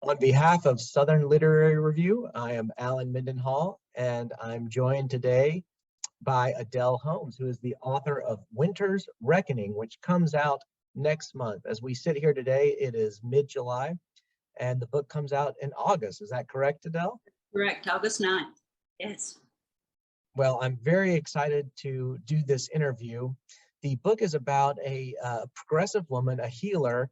On behalf of Southern Literary Review, I am Alan Mendenhall, and I'm joined today by Adele Holmes, who is the author of Winter's Reckoning, which comes out next month. As we sit here today, it is mid-July, and the book comes out in August. Is that correct, Adele? Correct, August 9th. Yes. Well, I'm very excited to do this interview. The book is about a progressive woman, a healer,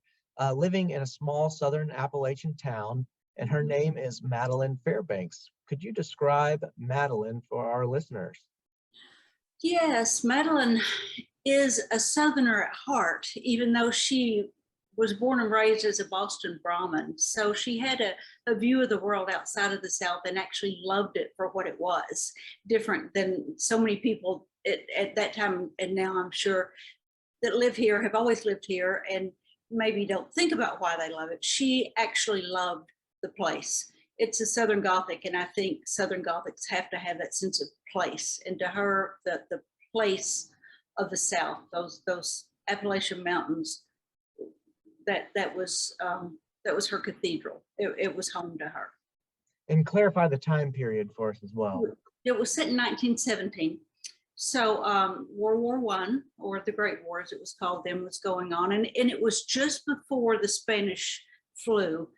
living in a small southern Appalachian town, and her name is Madeline Fairbanks. Could you describe Madeline for our listeners? Yes, Madeline is a Southerner at heart, even though she was born and raised as a Boston Brahmin. So she had a view of the world outside of the South and actually loved it for what it was, different than so many people at that time, and now I'm sure, that live here, have always lived here, and maybe don't think about why they love it. She actually loved the place. It's a Southern Gothic, and I think Southern Gothics have to have that sense of place. And to her, the place of the South, those Appalachian Mountains, that was her cathedral. It was home to her. And clarify the time period for us as well. It was set in 1917. So World War I, or the Great War as it was called then, was going on. And it was just before the Spanish flu.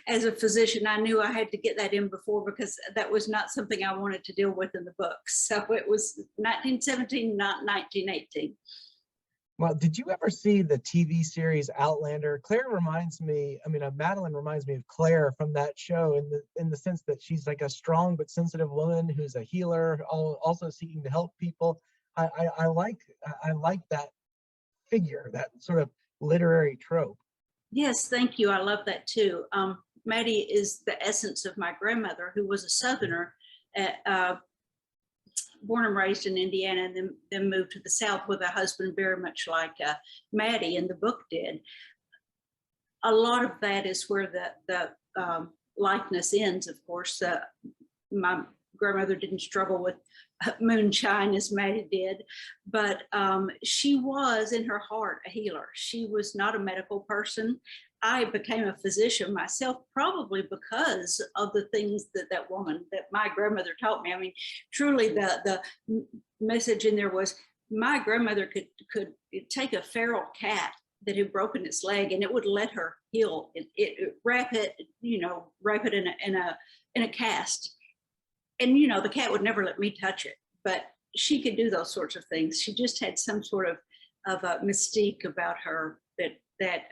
As a physician, I knew I had to get that in before, because that was not something I wanted to deal with in the book. So it was 1917, not 1918. Well, did you ever see the TV series Outlander? Claire reminds me, Madeline reminds me of Claire from that show in the sense that she's like a strong but sensitive woman who's a healer, also seeking to help people. I like that figure, that sort of literary trope. Yes, thank you. I love that too. Maddie is the essence of my grandmother, who was a Southerner, born and raised in Indiana, and then moved to the South with a husband very much like Maddie in the book did. A lot of that is where the likeness ends, of course. My grandmother didn't struggle with moonshine as Maddie did, but she was in her heart a healer. She was not a medical person. I became a physician myself, probably because of the things that woman, that my grandmother taught me. I mean, truly the message in there was, my grandmother could take a feral cat that had broken its leg, and it would let her heal. Wrap it in a cast. And, the cat would never let me touch it, but she could do those sorts of things. She just had some sort of a mystique about her that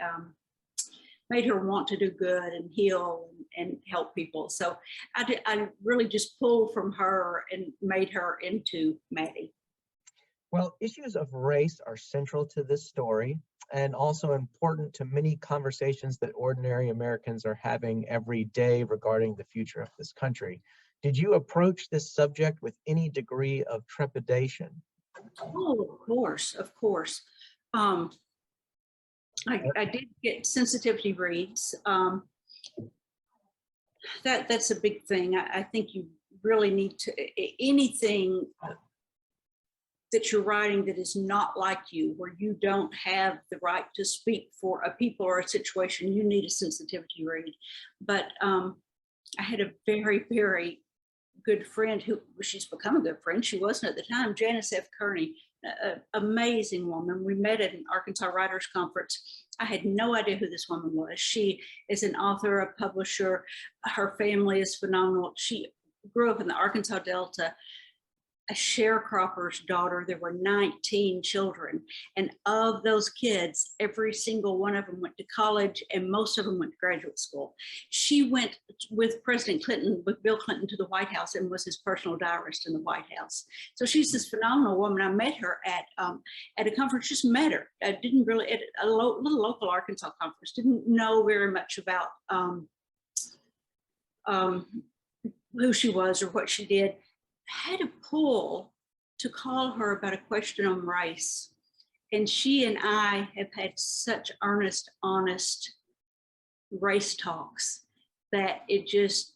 made her want to do good and heal and help people. So I really just pulled from her and made her into Maddie. Well, issues of race are central to this story, and also important to many conversations that ordinary Americans are having every day regarding the future of this country. Did you approach this subject with any degree of trepidation? Oh, of course. I did get sensitivity reads. That's a big thing. I think you really need to, anything that you're writing that is not like you, where you don't have the right to speak for a people or a situation, you need a sensitivity read. But I had a very, very good friend who, she's become a good friend, she wasn't at the time, Janice F. Kearney, amazing woman. We met at an Arkansas Writers Conference. I had no idea who this woman was. She is an author, a publisher. Her family is phenomenal. She grew up in the Arkansas Delta, a sharecropper's daughter. There were 19 children, and of those kids, every single one of them went to college, and most of them went to graduate school. She went with President Clinton, with Bill Clinton, to the White House and was his personal diarist in the White House. So she's this phenomenal woman. I met her at a conference, just met her. I didn't really, at a little local Arkansas conference, didn't know very much about who she was or what she did. Had a pull to call her about a question on race. And she and I have had such earnest, honest race talks that it just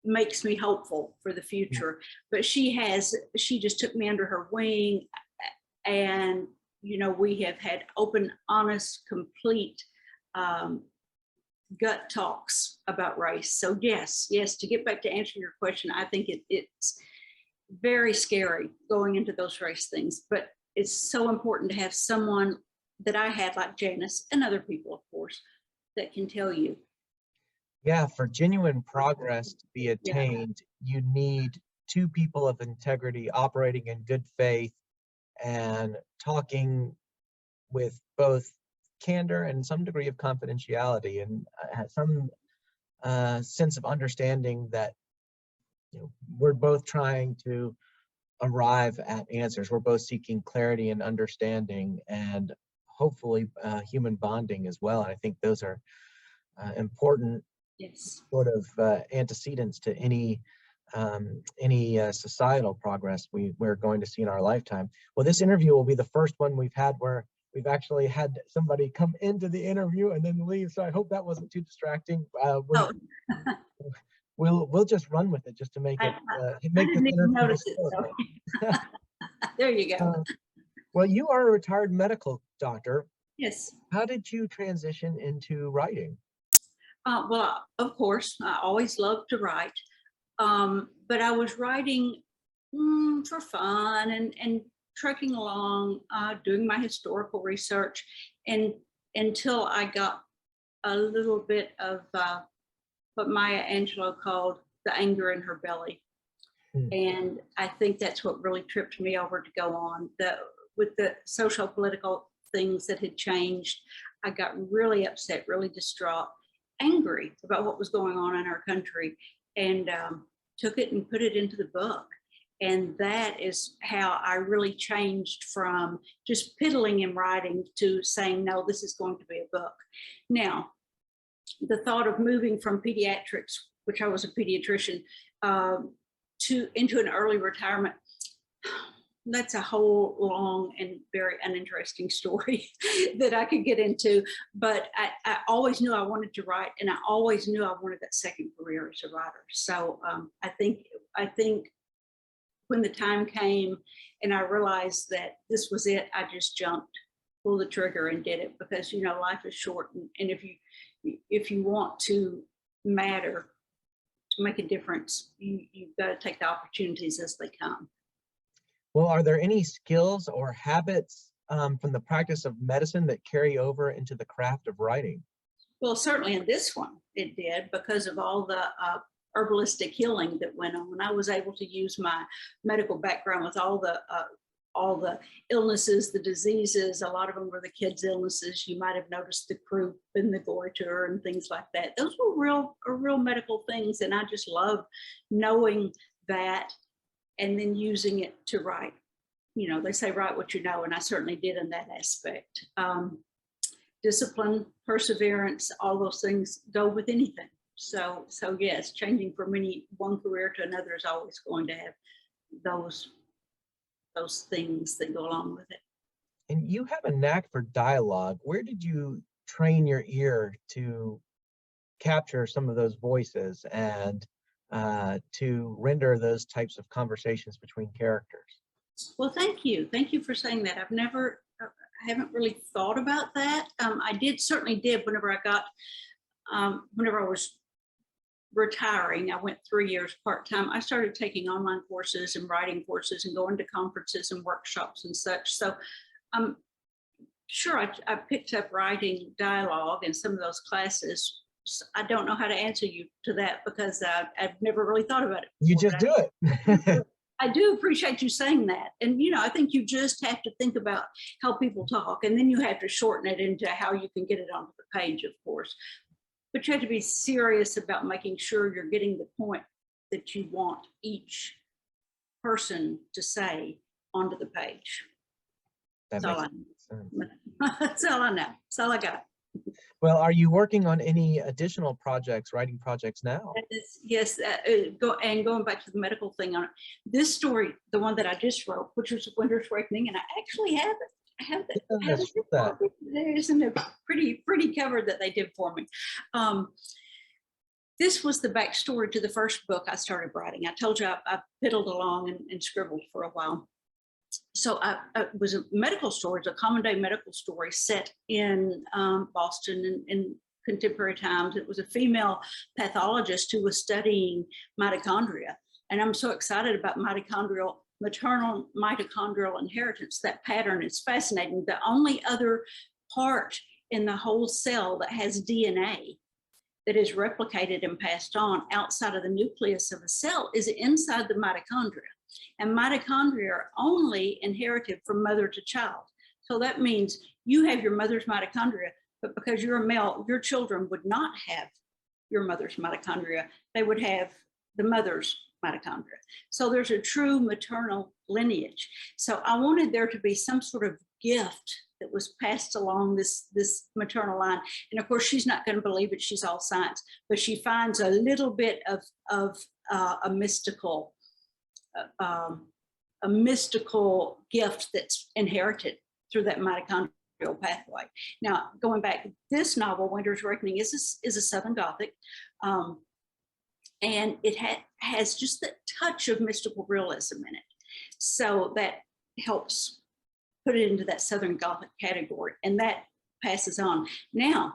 makes me hopeful for the future. But she just took me under her wing, and, we have had open, honest, complete gut talks about race. So yes, to get back to answer your question, I think it's very scary going into those race things, but it's so important to have someone that I had like Janice and other people, of course, that can tell you. Yeah, for genuine progress to be Yeah. attained, you need two people of integrity operating in good faith and talking with both candor and some degree of confidentiality, and some sense of understanding that we're both trying to arrive at answers. We're both seeking clarity and understanding, and hopefully human bonding as well. And I think those are important Yes. sort of antecedents to any societal progress we're going to see in our lifetime. Well, this interview will be the first one we've had where we've actually had somebody come into the interview and then leave. So I hope that wasn't too distracting. We'll just run with it just to make it make I this didn't even interview notice it. historical. So. There you go. Well, you are a retired medical doctor. Yes. How did you transition into writing? Well, of course, I always loved to write, but I was writing for fun and trekking along, doing my historical research, and until I got a little bit of what Maya Angelou called the anger in her belly. And I think that's what really tripped me over to go on. With the social political things that had changed, I got really upset, really distraught, angry about what was going on in our country, and took it and put it into the book. And that is how I really changed from just piddling and writing to saying, no, this is going to be a book. Now, the thought of moving from pediatrics, which I was a pediatrician, into an early retirement, that's a whole long and very uninteresting story that I could get into. But I always knew I wanted to write, and I always knew I wanted that second career as a writer. So I think when the time came and I realized that this was it, I just jumped, pulled the trigger and did it, because life is short, and if you want to matter, to make a difference, you've got to take the opportunities as they come. Well, are there any skills or habits from the practice of medicine that carry over into the craft of writing? Well, certainly in this one, it did, because of all the herbalistic healing that went on. I was able to use my medical background with all the illnesses, the diseases. A lot of them were the kids' illnesses. You might have noticed the croup and the goiter and things like that. Those were real medical things, and I just love knowing that and then using it to write. They say write what you know, and I certainly did in that aspect. Discipline, perseverance, all those things go with anything. So yes, changing from one career to another is always going to have those things that go along with it. And you have a knack for dialogue. Where did you train your ear to capture some of those voices and to render those types of conversations between characters? Well, thank you. Thank you for saying that. I haven't really thought about that. I certainly did whenever I was retiring. I went 3 years part-time. I started taking online courses and writing courses and going to conferences and workshops and such. So I'm sure I picked up writing dialogue in some of those classes. I don't know how to answer you to that, because I've never really thought about it before. You just do it. I do appreciate you saying that. And, I think you just have to think about how people talk, and then you have to shorten it into how you can get it onto the page, of course. But you have to be serious about making sure you're getting the point that you want each person to say onto the page. That's all I know. That's all I know. That's all I got. Well, are you working on any additional projects, writing projects now? Yes, going back to the medical thing on it. This story, the one that I just wrote, which was Winter's Awakening, and I actually have it. I have that. Isn't it pretty cover that they did for me? This was the backstory to the first book I started writing. I told you I piddled along and scribbled for a while. So it was a medical story, it's a common day medical story set in Boston and contemporary times. It was a female pathologist who was studying mitochondria. And I'm so excited about maternal mitochondrial inheritance. That pattern is fascinating. The only other part in the whole cell that has DNA that is replicated and passed on outside of the nucleus of a cell is inside the mitochondria. And mitochondria are only inherited from mother to child. So that means you have your mother's mitochondria, but because you're a male, your children would not have your mother's mitochondria. They would have the mother's mitochondria. So there's a true maternal lineage. So I wanted there to be some sort of gift that was passed along this maternal line. And of course, she's not going to believe it. She's all science, but she finds a little bit of a mystical gift that's inherited through that mitochondrial pathway. Now, going back, this novel, Winter's Reckoning, is a Southern Gothic. And it has just that touch of mystical realism in it. So that helps put it into that Southern Gothic category, and that passes on. Now,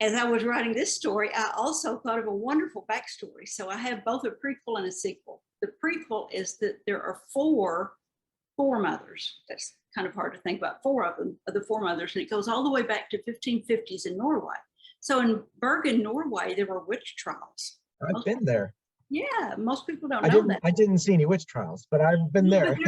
as I was writing this story, I also thought of a wonderful backstory. So I have both a prequel and a sequel. The prequel is that there are four mothers. That's kind of hard to think about, four of them, of the four mothers, and it goes all the way back to 1550s in Norway. So in Bergen, Norway, there were witch trials. I've been there. Yeah, most people don't know that. I didn't see any witch trials, but I've been there.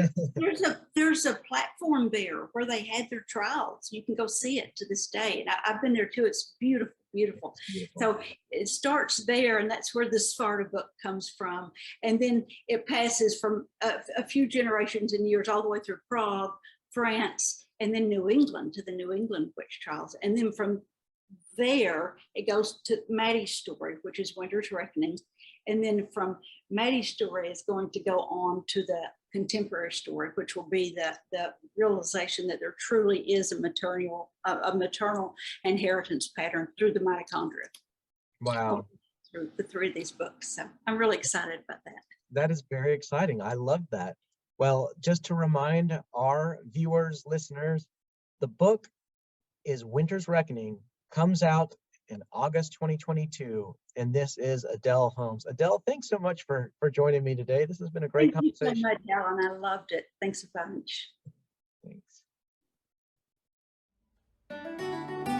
There's a platform there where they had their trials. You can go see it to this day. And I've been there too. It's beautiful, beautiful. So it starts there, and that's where the Sparta book comes from. And then it passes from a few generations and years all the way through Prague, France, and then New England to the New England witch trials. And then from there, it goes to Maddie's story, which is Winter's Reckoning. And then from Maddie's story is going to go on to the contemporary story, which will be the realization that there truly is a maternal inheritance pattern through the mitochondria. Wow. Through the three of these books. So I'm really excited about that. That is very exciting. I love that. Well, just to remind our viewers, listeners, the book is Winter's Reckoning, comes out in August 2022, and this is Adele Holmes. Adele, thanks so much for joining me today. This has been a great conversation. Thank you so much, Alan. I loved it. Thanks a bunch. Thanks.